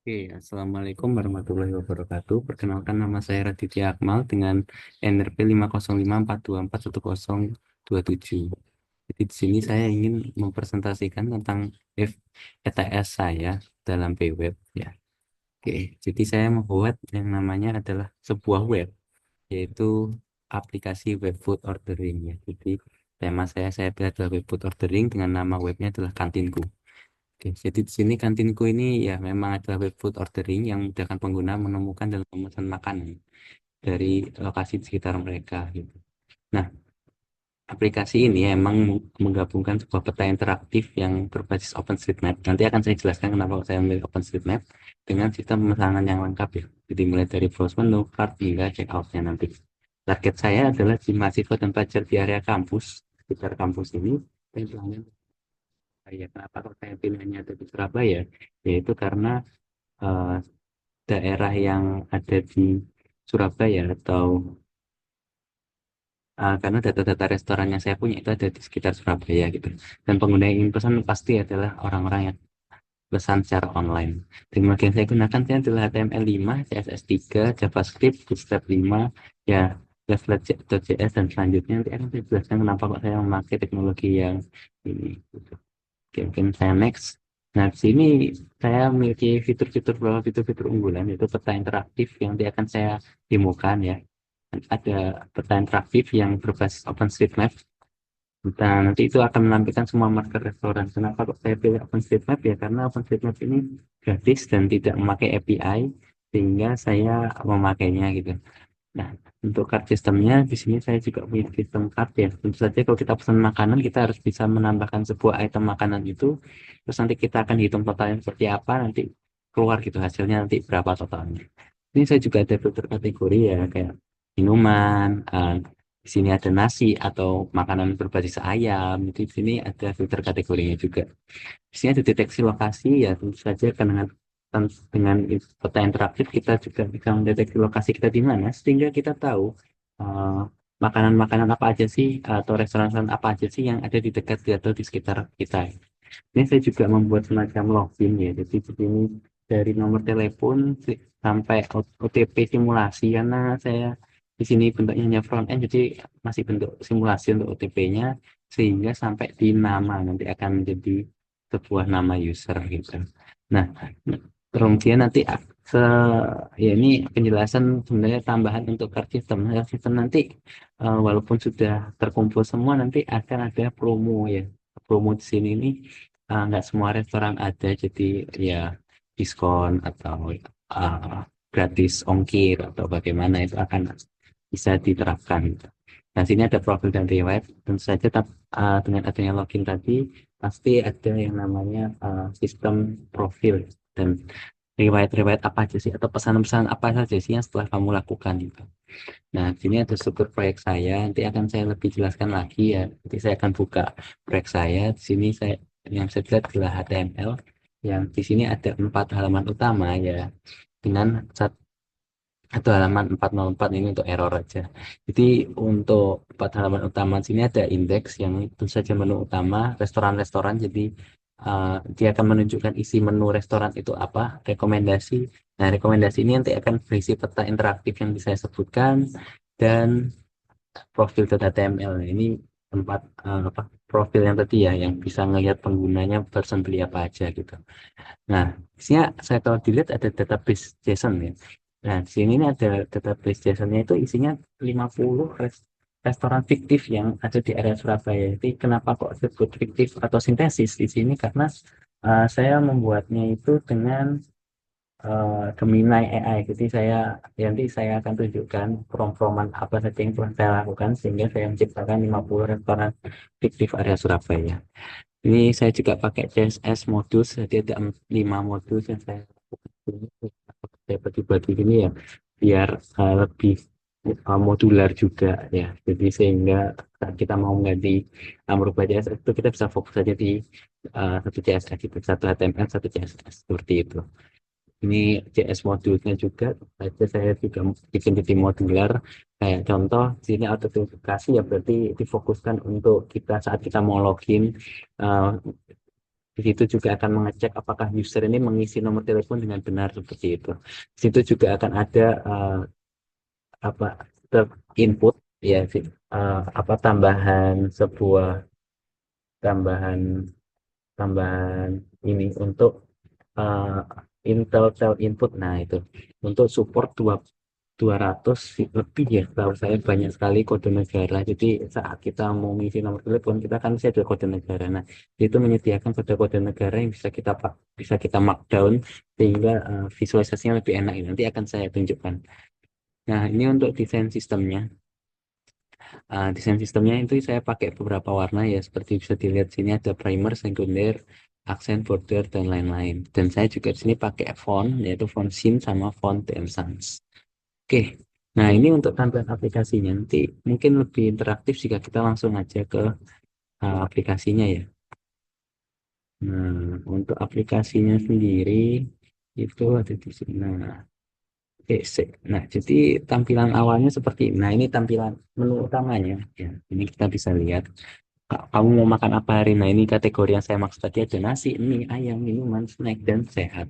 Oke, Assalamualaikum warahmatullahi wabarakatuh. Perkenalkan nama saya Raditya Akmal dengan NRP 50542410027. Jadi di sini saya ingin mempresentasikan tentang ETS saya dalam PWeb ya. Oke, jadi saya membuat yang namanya adalah sebuah web, yaitu aplikasi web food ordering ya. Jadi tema saya pilih adalah web food ordering dengan nama webnya adalah Kantinku. Oke, jadi di sini kantinku ini ya memang adalah web food ordering yang memudahkan pengguna menemukan dan memesan makanan dari lokasi di sekitar mereka gitu. Nah, aplikasi ini emang menggabungkan sebuah peta interaktif yang berbasis OpenStreetMap. Nanti akan saya jelaskan kenapa saya memilih OpenStreetMap dengan sistem pemesanan yang lengkap ya. Jadi mulai dari browse menu, cart hingga checkout-nya nanti. Target saya adalah di mahasiswa dan pelajar di area kampus, sekitar kampus ini, dan pelanggan. Ya, kenapa kok saya pilihnya ada di Surabaya? Yaitu karena eh, daerah yang ada di Surabaya atau karena data-data restoran yang saya punya itu ada di sekitar Surabaya gitu. Dan pengguna yang ingin pesan pasti adalah orang-orang yang pesan secara online. Teknologi yang saya gunakan ini adalah HTML5, CSS3, JavaScript, Bootstrap 5, ya, Flash.js dan selanjutnya nanti akan saya jelaskan kenapa kok saya memakai teknologi yang ini. Gitu. Oke, mungkin saya next. Nah, di sini saya memiliki fitur-fitur beberapa fitur-fitur unggulan yaitu peta interaktif yang nanti akan saya demokan ya. Ada peta interaktif yang berbasis OpenStreetMap. Nah, nanti itu akan menampilkan semua marker restoran. Kenapa kok saya pilih OpenStreetMap ya? Karena OpenStreetMap ini gratis dan tidak memakai API, sehingga saya memakainya gitu. Nah, untuk card sistemnya di sini saya juga punya sistem card ya. Tentu saja kalau kita pesan makanan kita harus bisa menambahkan sebuah item makanan itu. Terus nanti kita akan hitung totalnya seperti apa, nanti keluar gitu hasilnya nanti berapa totalnya. Ini saya juga ada filter kategori ya kayak minuman, di sini ada nasi atau makanan berbasis ayam. Jadi di sini ada filter kategorinya juga. Di sini ada deteksi lokasi ya tentu saja kan dengan peta interaktif kita juga bisa mendeteksi lokasi kita di mana sehingga kita tahu eh, makanan-makanan apa aja sih atau restoran-restoran apa aja sih yang ada di dekat atau di sekitar kita. Ini saya juga membuat semacam login ya. Jadi di sini dari nomor telepon sampai OTP simulasi karena saya di sini bentuknya hanya front end jadi masih bentuk simulasi untuk OTP-nya sehingga sampai di nama nanti akan menjadi sebuah nama user gitu. Nah, kemudian nanti se ya ini penjelasan sebenarnya tambahan untuk card system. Card system nanti walaupun sudah terkumpul semua nanti akan ada promo ya. Promo di sini ini nggak semua restoran ada jadi ya diskon atau uh, gratis ongkir atau bagaimana itu akan bisa diterapkan gitu. Nah, sini ada profil dan riwayat. Tentu saja dengan adanya login tadi pasti ada yang namanya sistem profil dan riwayat-riwayat apa aja sih atau pesan-pesan apa saja sih yang setelah kamu lakukan gitu. Nah, di sini ada struktur proyek saya. Nanti akan saya lebih jelaskan lagi ya. Nanti saya akan buka proyek saya. Di sini saya yang saya lihat adalah HTML. Yang di sini ada 4 halaman utama ya dengan satu halaman 404 ini untuk error aja. Jadi untuk 4 halaman utama sini ada indeks yang itu saja menu utama restoran-restoran. Jadi dia akan menunjukkan isi menu restoran itu apa, rekomendasi. Nah, rekomendasi ini nanti akan berisi peta interaktif yang bisa saya sebutkan dan profil.html. Nah, ini tempat apa profil yang tadi ya yang bisa ngelihat penggunanya person beli apa aja gitu. Nah, di sini saya kalau dilihat ada database JSON ya. Nah, di sini ini ada database JSON-nya itu isinya 50 restoran fiktif yang ada di area Surabaya. Jadi kenapa kok disebut fiktif atau sintesis di sini? Karena saya membuatnya itu dengan Gemini AI. Jadi nanti saya akan tunjukkan prom-proman apa saja yang telah saya lakukan sehingga saya menciptakan 50 restoran fiktif area Surabaya. Ini saya juga pakai CSS modus, jadi ada 5 modus yang saya saya bagi-bagi ini ya, biar lebih modular juga ya. Jadi sehingga saat kita mau mengganti merubah CSS itu kita bisa fokus saja di satu CSS itu, satu HTML, satu CSS seperti itu. Ini JS modulnya juga, aja saya juga bikin jadi modular. Kayak contoh, di sini autentifikasi ya berarti difokuskan untuk kita saat kita mau login, eh, Di situ juga akan mengecek apakah user ini mengisi nomor telepon dengan benar seperti itu. Di situ juga akan ada apa input ya apa tambahan tambahan ini untuk uh, Intel Cell Input. Nah, itu untuk support 200 lebih ya, tahu saya banyak sekali kode negara. Jadi saat kita mau ngisi nomor telepon, kita kan bisa ada kode negara. Nah, itu menyediakan kode-kode negara yang bisa kita markdown sehingga visualisasinya lebih enak. Nanti akan saya tunjukkan. Nah, ini untuk desain sistemnya. Desain sistemnya itu saya pakai beberapa warna ya, seperti bisa dilihat sini ada primer, sekunder, aksen, border, dan lain-lain. Dan saya juga di sini pakai font, yaitu font Sin sama font Sans. Oke, nah ini untuk tampilan aplikasinya. Nanti mungkin lebih interaktif jika kita langsung aja ke aplikasinya ya. Nah, untuk aplikasinya sendiri itu ada di sini. Nah, oke, nah, jadi tampilan awalnya seperti ini. Nah, ini tampilan menu utamanya. Ya, ini kita bisa lihat. Kamu mau makan apa hari? Nah, ini kategori yang saya maksud tadi ada nasi, mie, ayam, minuman, snack, dan sehat.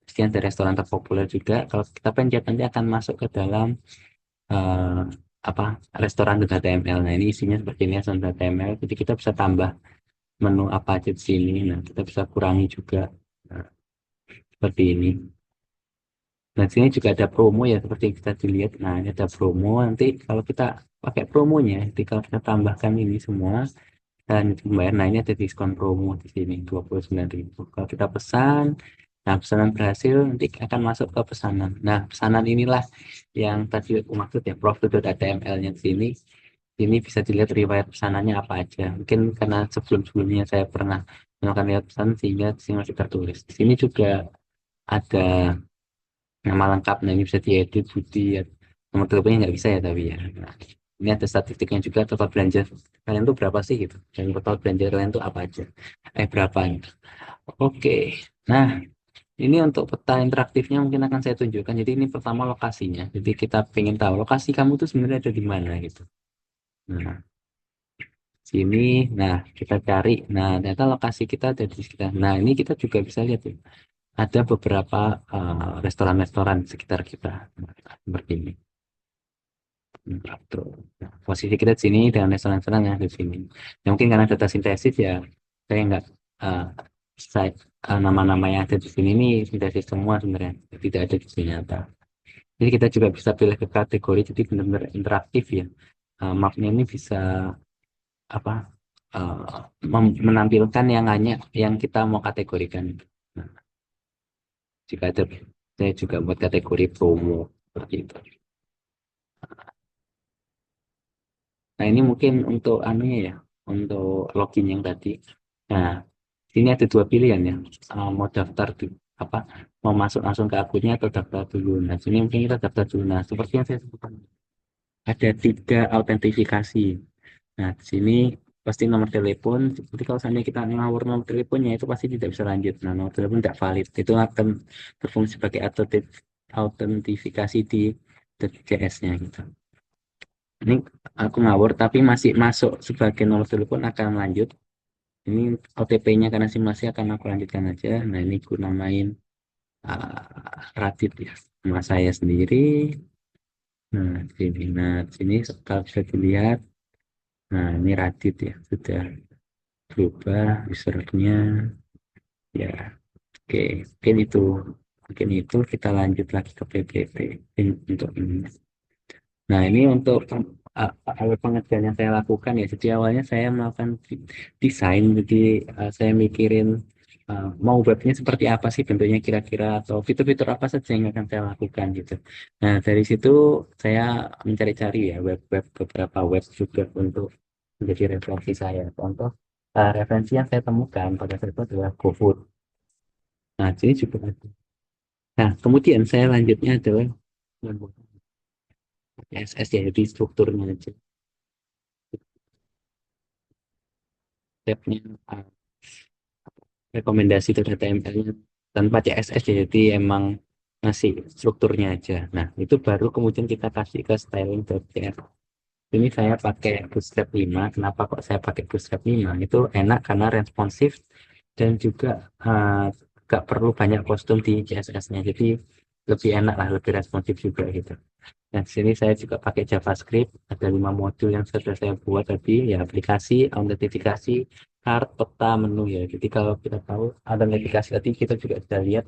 Pasti ada restoran terpopuler juga. Kalau kita pencet nanti akan masuk ke dalam eh, apa restoran HTML. Nah, ini isinya seperti ini restoran HTML. Jadi kita bisa tambah menu apa aja di sini. Nah, kita bisa kurangi juga. Nah, seperti ini. Nah, sini juga ada promo ya, seperti yang kita dilihat. Nah, ini ada promo. Nanti kalau kita pakai promonya, jadi kalau kita tambahkan ini semua, dan membayar, nah ini ada diskon promo di sini 29.000. Kalau kita pesan, nah pesanan berhasil nanti akan masuk ke pesanan. Nah, pesanan inilah yang tadi aku maksud ya, profit.html-nya di sini. Ini bisa dilihat riwayat pesanannya apa aja. Mungkin karena sebelum-sebelumnya saya pernah melakukan riwayat pesan sehingga di sini masih tertulis. Di sini juga ada nama lengkap. Nah, ini bisa diedit, Budi ya. Nomor teleponnya nggak bisa ya tapi ya. Nah, ini ada statistiknya juga, total belanja kalian tuh berapa sih gitu. Dan total belanja kalian tuh apa aja. Berapa gitu. Oke. Nah, ini untuk peta interaktifnya mungkin akan saya tunjukkan. Jadi ini pertama lokasinya. Jadi kita pengen tahu lokasi kamu tuh sebenarnya ada di mana gitu. Nah, sini, nah kita cari. Nah, ternyata lokasi kita ada di sekitar. Nah, ini kita juga bisa lihat ya. Ada beberapa restoran-restoran di sekitar kita. Nah, seperti ini. Betul. Nah, posisi kita di sini dan restoran-restoran yang ada di sini. Ya, mungkin karena data sintesis ya, saya nggak uh, saya, nama-nama yang ada di sini ini sintesis semua sebenarnya, tidak ada di sini nyata. Jadi kita juga bisa pilih ke kategori, jadi benar-benar interaktif ya. Mapnya ini bisa apa menampilkan yang hanya yang kita mau kategorikan. Nah, jika ada, saya juga buat kategori promo seperti itu. Nah, ini mungkin untuk anunya ya, untuk login yang tadi. Nah, sini ada dua pilihan ya, mau daftar di apa, mau masuk langsung ke akunnya atau daftar dulu. Nah, sini mungkin kita daftar dulu. Nah, seperti yang saya sebutkan, ada 3 autentifikasi. Nah, di sini pasti nomor telepon. Jadi kalau seandainya kita ngawur nomor teleponnya itu pasti tidak bisa lanjut. Nah, nomor telepon tidak valid. Itu akan berfungsi sebagai autentifikasi di JS-nya gitu. Ini aku ngawur tapi masih masuk sebagai nomor telepon akan lanjut. Ini OTP-nya karena simulasi akan aku lanjutkan aja. Nah, ini aku namain Radit ya, nama saya sendiri. Nah, sini, sini kalau bisa dilihat. Nah, ini Radit ya, sudah berubah usernya. Ya, oke, mungkin itu kita lanjut lagi ke PPT untuk ini. Nah, ini untuk awal pengerjaan yang saya lakukan ya. Jadi awalnya saya melakukan desain, jadi saya mikirin mau webnya seperti apa sih bentuknya kira-kira atau fitur-fitur apa saja yang akan saya lakukan gitu. Nah, dari situ saya mencari-cari ya web-web beberapa web juga untuk menjadi referensi saya. Contoh referensi yang saya temukan pada saat itu adalah GoFood. Nah, sini juga ada. Nah, kemudian saya lanjutnya adalah CSS ya, jadi strukturnya aja. Tabnya rekomendasi itu HTML-nya tanpa CSS ya, jadi emang ngasih strukturnya aja. Nah, itu baru kemudian kita kasih ke styling.js. Ini saya pakai Bootstrap 5. Kenapa kok saya pakai Bootstrap 5? Itu enak karena responsif dan juga nggak perlu banyak kostum di CSS-nya, jadi lebih enak lah, lebih responsif juga gitu. Nah, di sini saya juga pakai JavaScript, ada 5 modul yang sudah saya buat tadi, ya aplikasi, autentifikasi, card, peta, menu ya. Jadi kalau kita tahu autentifikasi tadi, kita juga sudah lihat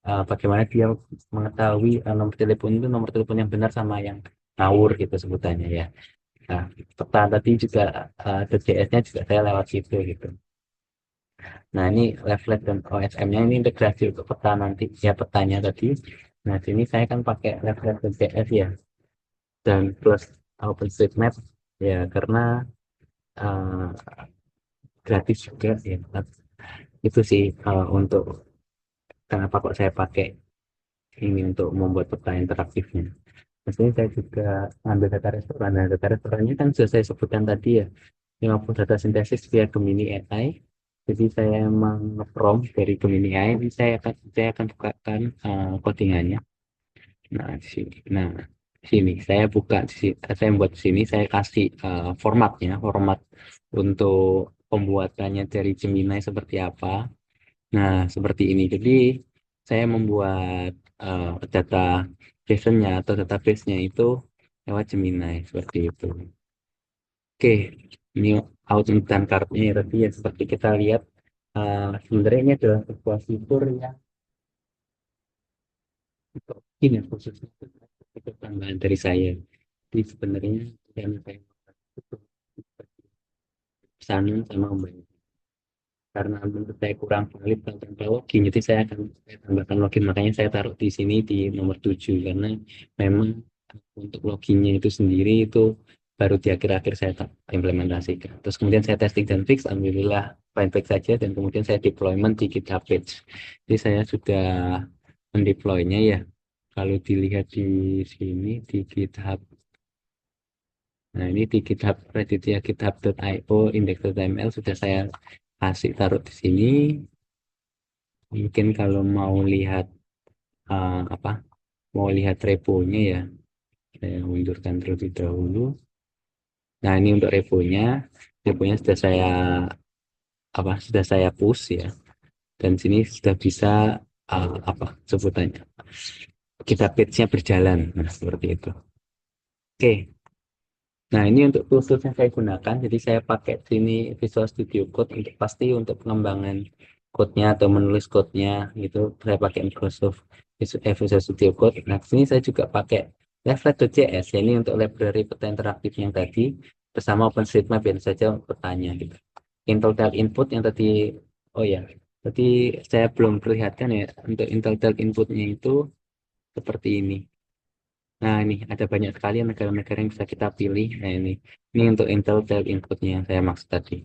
bagaimana dia mengetahui nomor telepon itu nomor telepon yang benar sama yang ngawur gitu sebutannya ya. Nah, peta tadi juga ada JS-nya juga saya lewat situ gitu. Nah, ini Leaflet dan OSM-nya ini integrasi untuk peta nanti, ya petanya tadi. Nah, sini saya kan pakai Leaflet dan JS ya, dan plus OpenStreetMap ya karena uh, gratis juga ya. Itu sih untuk kenapa kok saya pakai ini untuk membuat peta interaktifnya. Maksudnya saya juga ambil data restoran. Nah, data restorannya kan sudah saya sebutkan tadi ya, 50 data sintesis via Gemini AI. Jadi saya emang nge-prompt dari Gemini AI, ini saya akan bukakan codingannya. Nah, di sini. Nah, di sini saya buka di sini, saya buat di sini saya kasih formatnya, format untuk pembuatannya dari Gemini seperti apa. Nah, seperti ini. Jadi saya membuat data JSON-nya atau database-nya itu lewat Gemini seperti itu. Oke, ini output dan card-nya ya, tadi ya seperti kita lihat sebenarnya ini adalah sebuah fitur yang untuk ini khususnya itu tambahan dari saya. Jadi sebenarnya yang saya itu pesanan sama Mbak, karena menurut saya kurang valid tanpa login, jadi saya tambahkan login, makanya saya taruh di sini di nomor 7 karena memang untuk loginnya itu sendiri itu baru di akhir-akhir saya implementasikan. Terus kemudian saya testing dan fix, alhamdulillah fine-fine saja, dan kemudian saya deployment di GitHub Page. Jadi saya sudah mendeploynya ya. Kalau dilihat di sini di GitHub, nah ini di GitHub Reddit ya, github.io index.ml sudah saya kasih taruh di sini. Mungkin kalau mau lihat apa, mau lihat reponya ya, saya mundurkan terlebih dahulu. Nah, ini untuk reponya sudah saya sudah saya push ya, dan sini sudah bisa apa sebutannya, kita page-nya berjalan, nah seperti itu. Oke, nah ini untuk tools yang saya gunakan, jadi saya pakai sini Visual Studio Code untuk pasti untuk pengembangan code-nya atau menulis code-nya gitu, saya pakai Microsoft Visual Studio Code. Nah, sini saya juga pakai Leaflet.js, ya ini untuk library peta interaktif yang tadi, bersama OpenStreetMap yang saja petanya gitu. Intel input yang tadi, oh ya, tadi saya belum perlihatkan ya, untuk Intel inputnya itu seperti ini. Nah, ini ada banyak sekali negara-negara yang bisa kita pilih. Nah, ini untuk Intel inputnya yang saya maksud tadi.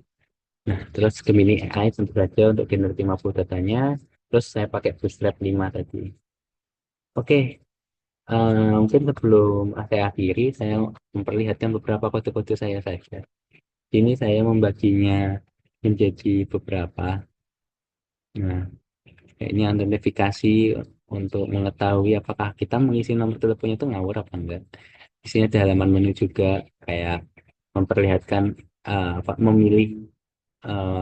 Nah, terus Gemini AI tentu saja untuk generate 50 datanya. Terus saya pakai Bootstrap 5 tadi. Oke, mungkin sebelum saya akhiri, saya memperlihatkan beberapa kode-kode saya saja. Ini saya membaginya menjadi beberapa. Nah, ini identifikasi untuk mengetahui apakah kita mengisi nomor teleponnya itu ngawur apa enggak. Di sini ada halaman menu juga, kayak memperlihatkan apa, memilih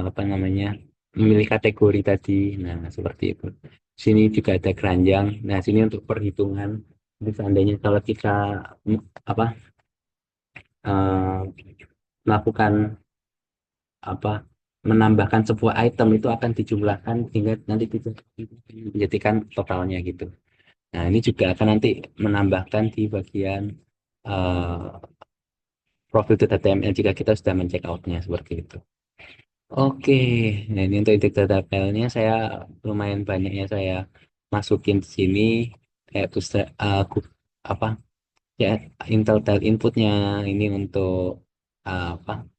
apa namanya, memilih kategori tadi. Nah, seperti itu. Sini juga ada keranjang. Nah, sini untuk perhitungan. Jadi seandainya kalau kita apa eh, melakukan apa, menambahkan sebuah item itu akan dijumlahkan hingga nanti dijadikan totalnya gitu. Nah, ini juga akan nanti menambahkan di bagian eh, profil HTML jika kita sudah men-check out-nya seperti itu. Oke, nah ini untuk indeks data filenya saya lumayan banyaknya saya masukin di sini, kayak apa ya, Intel inputnya ini untuk apa,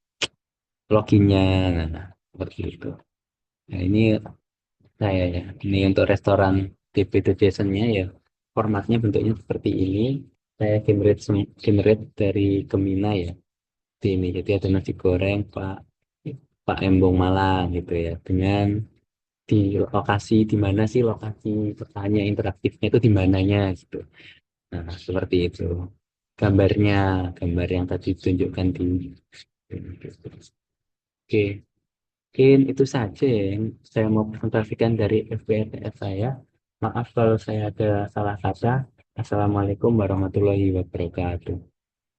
loginnya, nah seperti itu. Nah, ini saya ya, ini untuk restoran DB.json-nya ya, formatnya bentuknya seperti ini. Saya generate dari Gemini ya, di ini. Jadi ada nasi goreng Pak Pak Embong Malang gitu ya, dengan di lokasi di mana sih lokasi pertanyaan interaktifnya itu di mananya gitu. Nah, seperti itu. Gambarnya, gambar yang tadi ditunjukkan di. Oke. Mungkin itu saja yang saya mau presentasikan dari FBRTS saya. Maaf kalau saya ada salah kata. Assalamualaikum warahmatullahi wabarakatuh.